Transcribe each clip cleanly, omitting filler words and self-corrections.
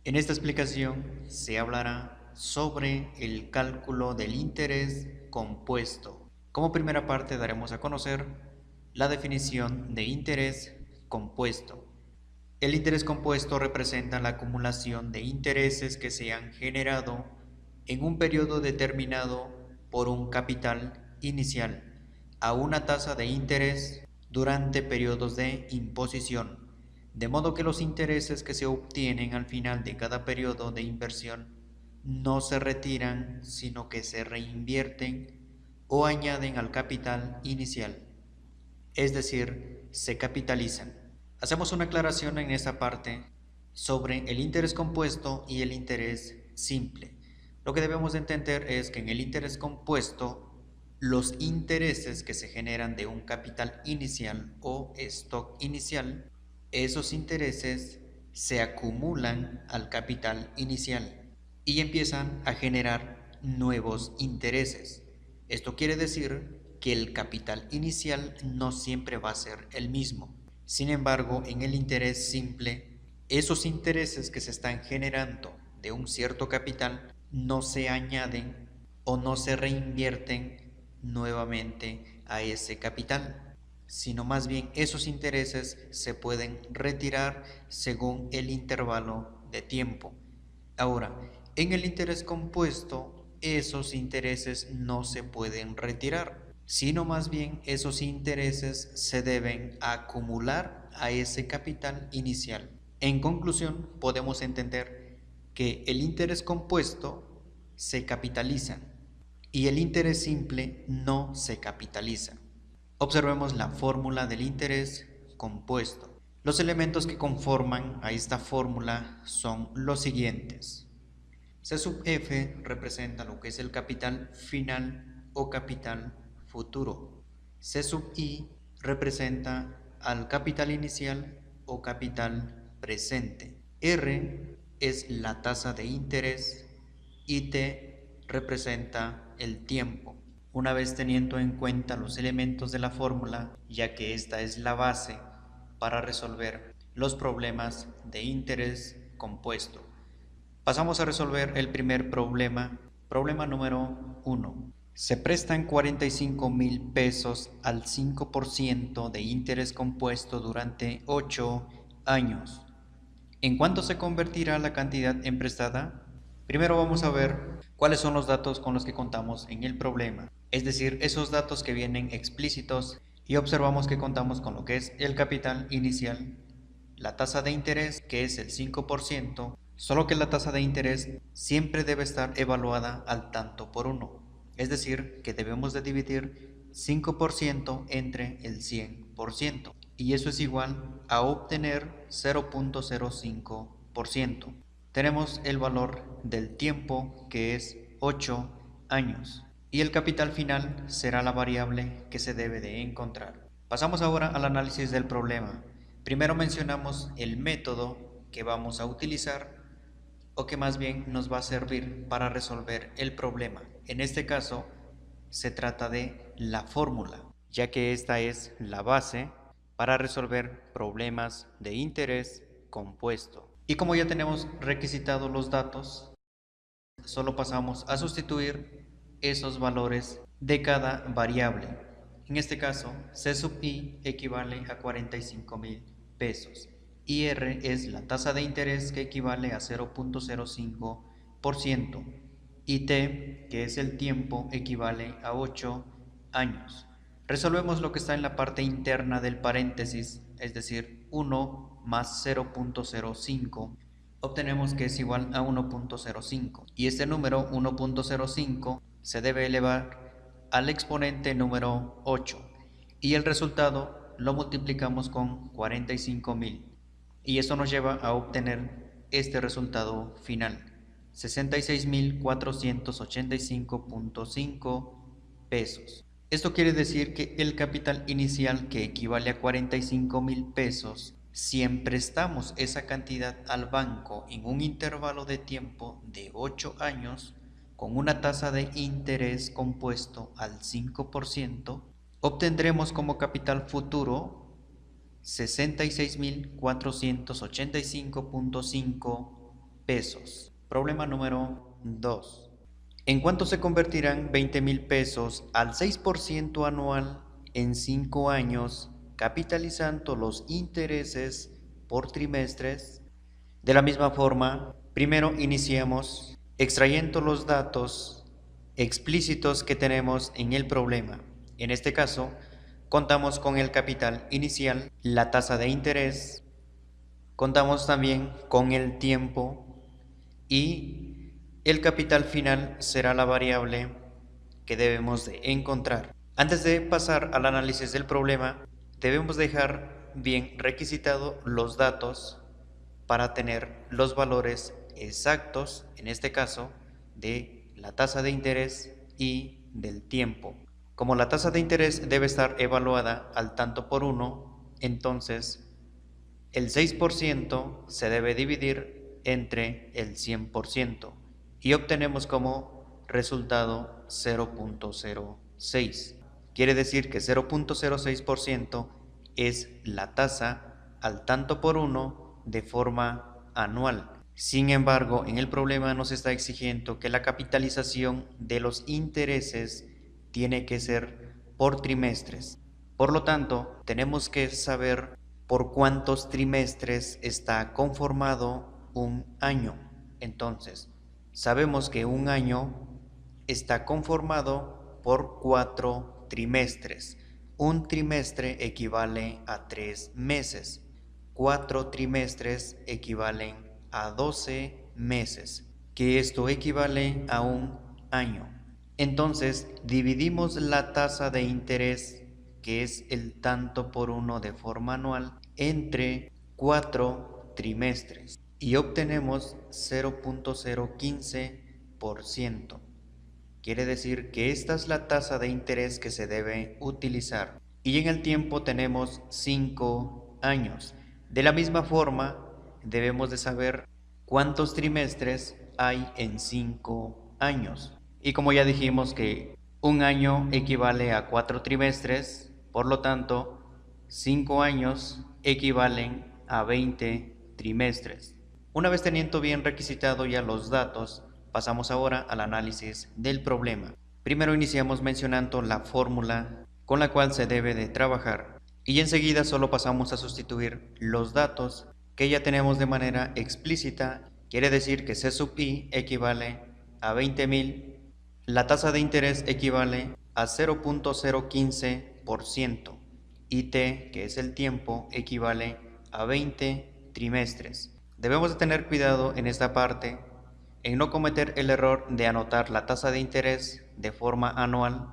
En esta explicación se hablará sobre el cálculo del interés compuesto. Como primera parte daremos a conocer la definición de interés compuesto. El interés compuesto representa la acumulación de intereses que se han generado en un periodo determinado por un capital inicial a una tasa de interés durante periodos de imposición, de modo que los intereses que se obtienen al final de cada periodo de inversión no se retiran, sino que se reinvierten o añaden al capital inicial, es decir, se capitalizan. Hacemos una aclaración en esta parte sobre el interés compuesto y el interés simple. Lo que debemos de entender es que en el interés compuesto, los intereses que se generan de un capital inicial o stock inicial, esos intereses se acumulan al capital inicial y empiezan a generar nuevos intereses. Esto quiere decir que el capital inicial no siempre va a ser el mismo. Sin embargo, en el interés simple, esos intereses que se están generando de un cierto capital no se añaden o no se reinvierten nuevamente a ese capital, sino más bien esos intereses se pueden retirar según el intervalo de tiempo. Ahora, en el interés compuesto, esos intereses no se pueden retirar, sino más bien esos intereses se deben acumular a ese capital inicial. En conclusión, podemos entender que el interés compuesto se capitaliza y el interés simple no se capitaliza. Observemos la fórmula del interés compuesto. Los elementos que conforman a esta fórmula son los siguientes. C sub F representa lo que es el capital final o capital futuro. C sub I representa al capital inicial o capital presente. R es la tasa de interés y T representa el tiempo. Una vez teniendo en cuenta los elementos de la fórmula, ya que esta es la base para resolver los problemas de interés compuesto, pasamos a resolver el primer problema. Problema número 1. Se prestan 45,000 pesos al 5% de interés compuesto durante 8 años. ¿En cuánto se convertirá la cantidad emprestada? Primero vamos a ver cuáles son los datos con los que contamos en el problema, es decir, esos datos que vienen explícitos, y observamos que contamos con lo que es el capital inicial, la tasa de interés que es el 5%, solo que la tasa de interés siempre debe estar evaluada al tanto por 1, es decir, que debemos de dividir 5% entre el 100%, y eso es igual a obtener 0.05%. Tenemos el valor del tiempo que es 8 años y el capital final será la variable que se debe de encontrar. Pasamos ahora al análisis del problema. Primero mencionamos el método que vamos a utilizar o que más bien nos va a servir para resolver el problema. En este caso se trata de la fórmula, ya que esta es la base para resolver problemas de interés compuesto. Y como ya tenemos requisitados los datos, solo pasamos a sustituir esos valores de cada variable. En este caso, C sub I equivale a 45,000 pesos y R es la tasa de interés que equivale a 0.05% y T, que es el tiempo, equivale a 8 años. Resolvemos lo que está en la parte interna del paréntesis, es decir, 1 más 0.05. Obtenemos que es igual a 1.05 y este número 1.05 se debe elevar al exponente número 8 y el resultado lo multiplicamos con 45,000 y eso nos lleva a obtener este resultado final, 66,485,5 pesos. Esto quiere decir que el capital inicial, que equivale a 45,000 pesos, si emprestamos esa cantidad al banco en un intervalo de tiempo de 8 años, con una tasa de interés compuesto al 5%, obtendremos como capital futuro 66,485,5 pesos. Problema número 2. ¿En cuánto se convertirán 20,000 pesos al 6% anual en 5 años, capitalizando los intereses por trimestres? De la misma forma, primero iniciamos extrayendo los datos explícitos que tenemos en el problema. En este caso, contamos con el capital inicial, la tasa de interés, contamos también con el tiempo y el capital final será la variable que debemos de encontrar. Antes de pasar al análisis del problema, debemos dejar bien requisitado los datos para tener los valores exactos, en este caso, de la tasa de interés y del tiempo. Como la tasa de interés debe estar evaluada al tanto por 1, entonces el 6% se debe dividir entre el 100% y obtenemos como resultado 0.06. Quiere decir que 0.06% es la tasa al tanto por 1 de forma anual. Sin embargo, en el problema nos está exigiendo que la capitalización de los intereses tiene que ser por trimestres. Por lo tanto, tenemos que saber por cuántos trimestres está conformado un año. Entonces, sabemos que un año está conformado por 4 trimestres. Un trimestre equivale a 3 meses. 4 trimestres equivalen a 12 meses, que esto equivale a un año. Entonces, dividimos la tasa de interés, que es el tanto por 1 de forma anual, entre 4 trimestres y obtenemos 0.015%. Quiere decir que esta es la tasa de interés que se debe utilizar. Y en el tiempo tenemos 5 años. De la misma forma, debemos de saber cuántos trimestres hay en 5 años. Y como ya dijimos que un año equivale a 4 trimestres, por lo tanto, 5 años equivalen a 20 trimestres. Una vez teniendo bien requisitado ya los datos, pasamos ahora al análisis del problema. Primero iniciamos mencionando la fórmula con la cual se debe de trabajar y enseguida solo pasamos a sustituir los datos que ya tenemos de manera explícita. Quiere decir que C sub I equivale a 20,000, la tasa de interés equivale a 0.015% y T, que es el tiempo, equivale a 20 trimestres. Debemos de tener cuidado en esta parte en no cometer el error de anotar la tasa de interés de forma anual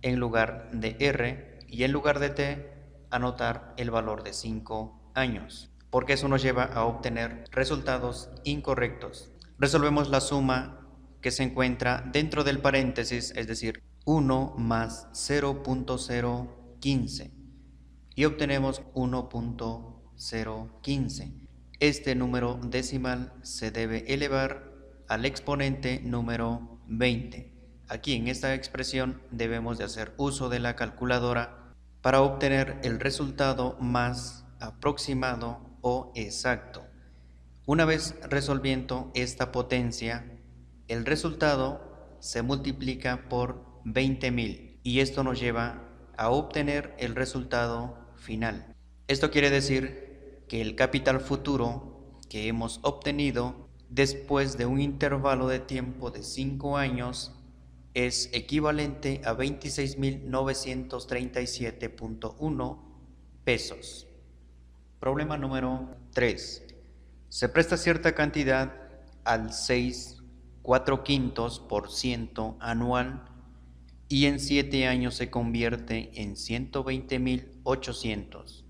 en lugar de R y en lugar de T anotar el valor de 5 años, porque eso nos lleva a obtener resultados incorrectos. Resolvemos la suma que se encuentra dentro del paréntesis, es decir, 1 más 0.015 y obtenemos 1.015. Este número decimal se debe elevar al exponente número 20. Aquí en esta expresión debemos de hacer uso de la calculadora para obtener el resultado más aproximado o exacto. Una vez resolviendo esta potencia, el resultado se multiplica por 20,000 y esto nos lleva a obtener el resultado final. Esto quiere decir que el capital futuro que hemos obtenido después de un intervalo de tiempo de 5 años es equivalente a 26,937.1 pesos. Problema número 3. Se presta cierta cantidad al 6,4/5% anual y en 7 años se convierte en 120,800.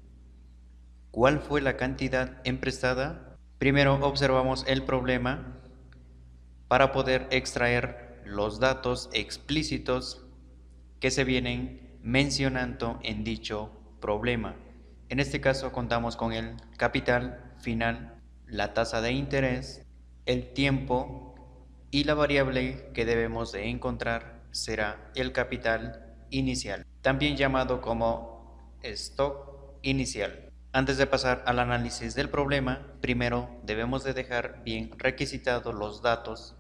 ¿Cuál fue la cantidad emprestada? Primero observamos el problema para poder extraer los datos explícitos que se vienen mencionando en dicho problema. En este caso contamos con el capital final, la tasa de interés, el tiempo y la variable que debemos de encontrar será el capital inicial, también llamado como stock inicial. Antes de pasar al análisis del problema, primero debemos de dejar bien requisitados los datos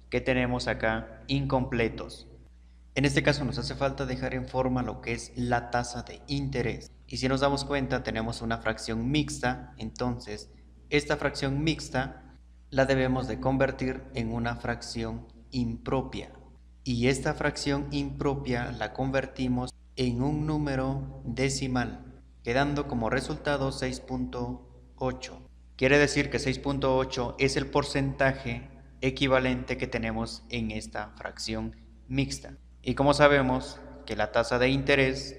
que tenemos acá incompletos. En este caso nos hace falta dejar en forma lo que es la tasa de interés. Y si nos damos cuenta, tenemos una fracción mixta, entonces esta fracción mixta la debemos de convertir en una fracción impropia. Y esta fracción impropia la convertimos en un número decimal, quedando como resultado 6.8. Quiere decir que 6.8 es el porcentaje equivalente que tenemos en esta fracción mixta. Y como sabemos que la tasa de interés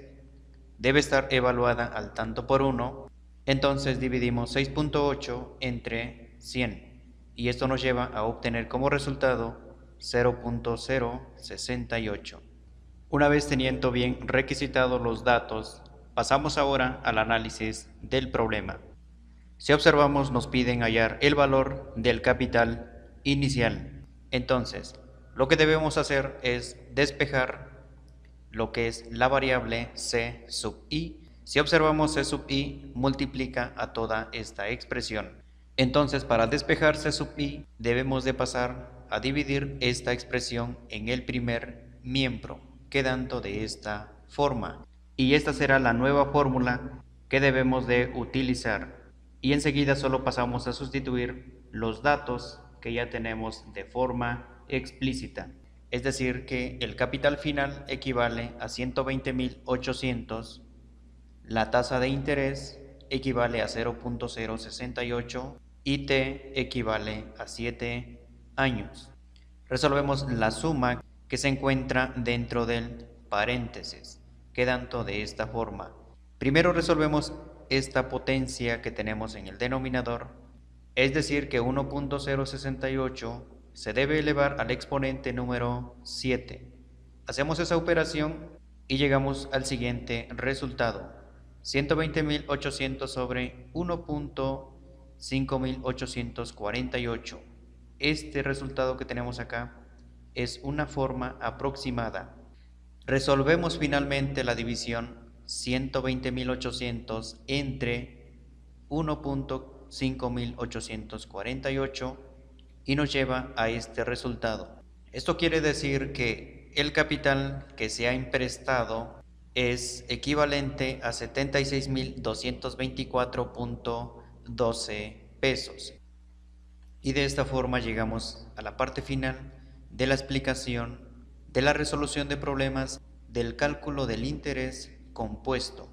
debe estar evaluada al tanto por 1, entonces dividimos 6.8 entre 100 y esto nos lleva a obtener como resultado 0.068. Una vez teniendo bien requisitados los datos, pasamos ahora al análisis del problema. Si observamos, nos piden hallar el valor del capital inicial. Entonces, lo que debemos hacer es despejar lo que es la variable c sub i. Si observamos, c sub i multiplica a toda esta expresión. Entonces, para despejar c sub i, debemos de pasar a dividir esta expresión en el primer miembro, quedando de esta forma. Y esta será la nueva fórmula que debemos de utilizar. Y enseguida solo pasamos a sustituir los datos que ya tenemos de forma explícita. Es decir, que el capital final equivale a 120.800, la tasa de interés equivale a 0.068 y t equivale a 7 años. Resolvemos la suma que se encuentra dentro del paréntesis, quedando de esta forma. Primero resolvemos esta potencia que tenemos en el denominador, es decir que 1.068 se debe elevar al exponente número 7. Hacemos esa operación y llegamos al siguiente resultado: 120.800 sobre 1.5848. Este resultado que tenemos acá es una forma aproximada. Resolvemos finalmente la división 120.800 entre 1.5848 y nos lleva a este resultado. Esto quiere decir que el capital que se ha emprestado es equivalente a 76.224.12 pesos. Y de esta forma llegamos a la parte final de la explicación de la resolución de problemas del cálculo del interés compuesto.